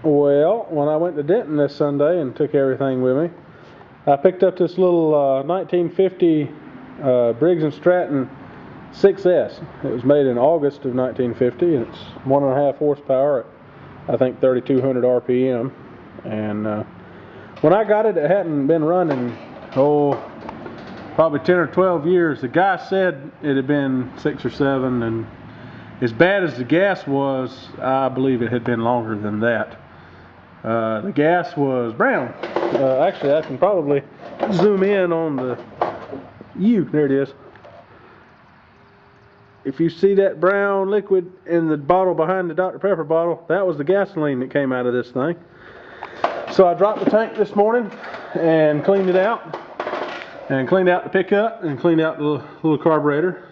Well, when I went to Denton this Sunday and took everything with me, I picked up this little 1950 Briggs and Stratton 6S. It was made in August of 1950, and it's 1.5 horsepower at I think 3,200 RPM. And when I got it, it hadn't been running, probably 10 or 12 years. The guy said it had been 6 or 7, and as bad as the gas was, I believe it had been longer than that. The gas was brown. Actually, I can probably zoom in on the there it is. If you see that brown liquid in the bottle behind the Dr. Pepper bottle, that was the gasoline that came out of this thing. So I dropped the tank this morning and cleaned it out, and cleaned out the pickup, and cleaned out the little carburetor.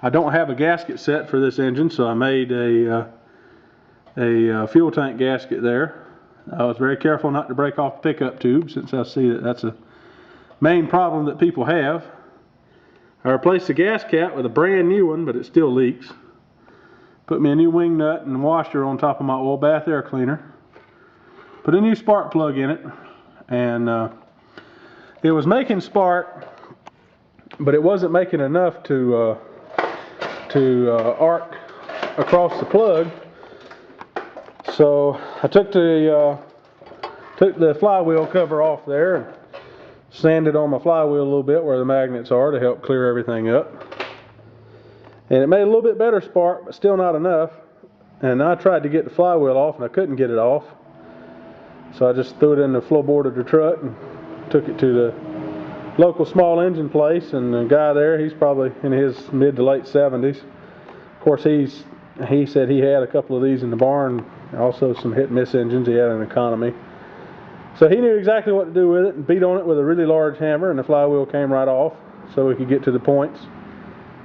I don't have a gasket set for this engine, so I made a fuel tank gasket there. I was very careful not to break off the pickup tube, since I see that that's a main problem that people have. I replaced the gas cap with a brand new one, but it still leaks. Put me a new wing nut and washer on top of my oil bath air cleaner. Put a new spark plug in it, and it was making spark, but it wasn't making enough to arc across the plug. So I took the flywheel cover off there and sanded on my flywheel a little bit where the magnets are to help clear everything up. And it made a little bit better spark, but still not enough. And I tried to get the flywheel off, and I couldn't get it off. So I just threw it in the floorboard of the truck and took it to the local small engine place. And the guy there, he's probably in his mid to late 70s. Of course, he said he had a couple of these in the barn, also some hit and miss engines. He had an economy. So he knew exactly what to do with it, and beat on it with a really large hammer, and the flywheel came right off so we could get to the points.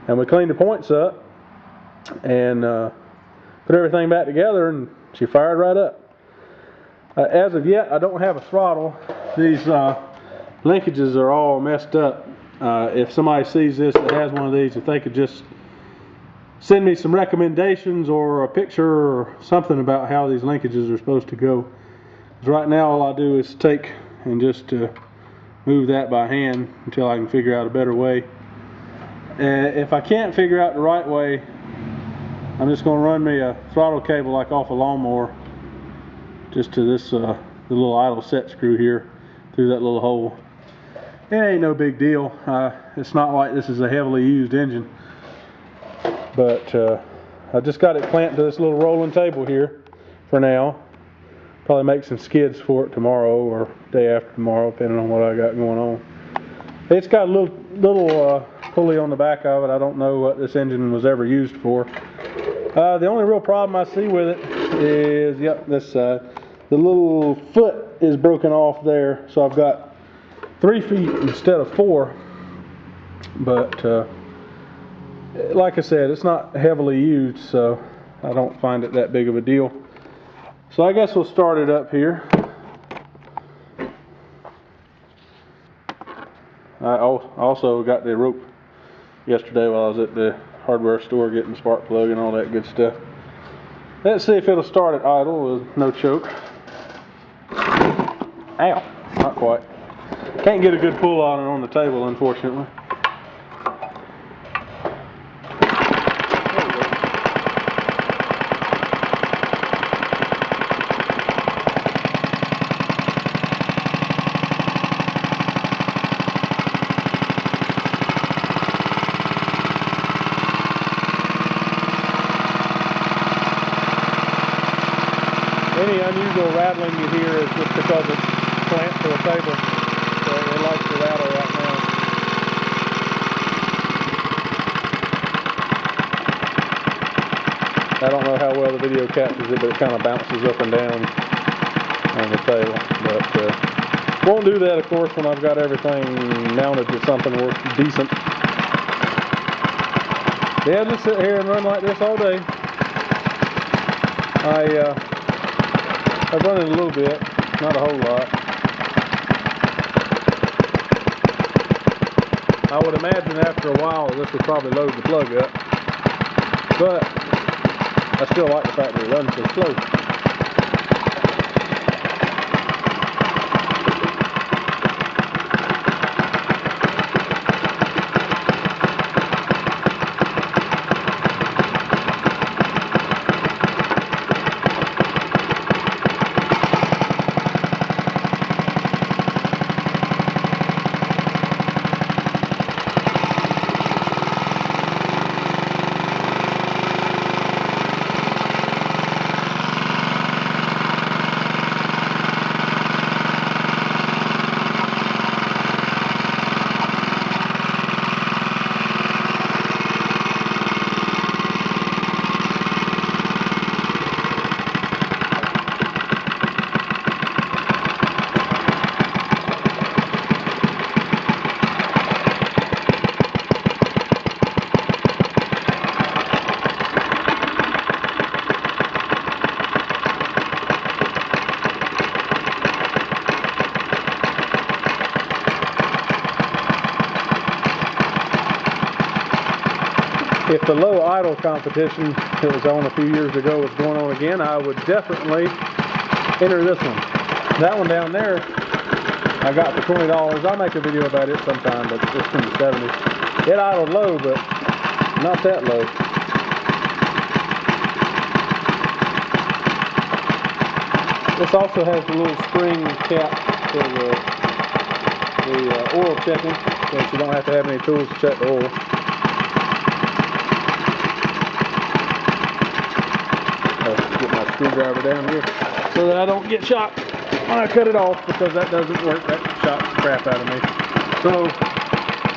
And we cleaned the points up and put everything back together, and she fired right up. As of yet, I don't have a throttle. These linkages are all messed up. If somebody sees this that has one of these, if they could just send me some recommendations or a picture or something about how these linkages are supposed to go. Because right now all I do is take and just move that by hand until I can figure out a better way. If I can't figure out the right way, I'm just going to run me a throttle cable like off a lawnmower just to this the little idle set screw here through that little hole. It ain't no big deal. It's not like this is a heavily used engine. But I just got it clamped to this little rolling table here for now. Probably make some skids for it tomorrow or day after tomorrow, depending on what I got going on. It's got a little pulley on the back of it. I don't know what this engine was ever used for. The only real problem I see with it is, the little foot is broken off there, so I've got 3 feet instead of 4. But like I said, it's not heavily used, so I don't find it that big of a deal. So I guess we'll start it up here. I also got the rope yesterday while I was at the hardware store getting the spark plug and all that good stuff. Let's see if it'll start at idle with no choke. Ow, not quite. Can't get a good pull on it on the table, unfortunately. Any unusual rattling you hear is just because it's clamped to a table, so it likes to rattle right now. I don't know how well the video captures it, but it kind of bounces up and down on the table. But won't do that, of course, when I've got everything mounted to something worth decent. Yeah, just sit here and run like this all day. I've run it a little bit, not a whole lot. I would imagine after a while this would probably load the plug up, but I still like the fact that it runs so slow. if the low idle competition that was on a few years ago was going on again, I would definitely enter this one. That one down there, I got for $20. I'll make a video about it sometime, but it's from the 70s. It idled low, but not that low. This also has the little spring cap for the oil checking, so you don't have to have any tools to check the oil. I'll get my screwdriver down here so that I don't get shot when I cut it off, because that doesn't work. That shot the crap out of me. So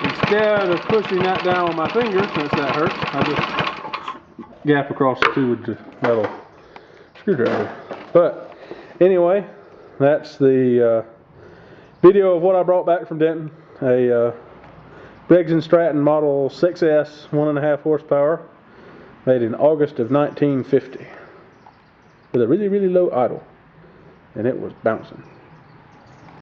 instead of pushing that down with my finger, since that hurts, I just gap across the two with the metal screwdriver. But anyway, that's the video of what I brought back from Denton. A Briggs and Stratton Model 6S, 1.5 horsepower, made in August of 1950, with a really, really low idle, and it was bouncing.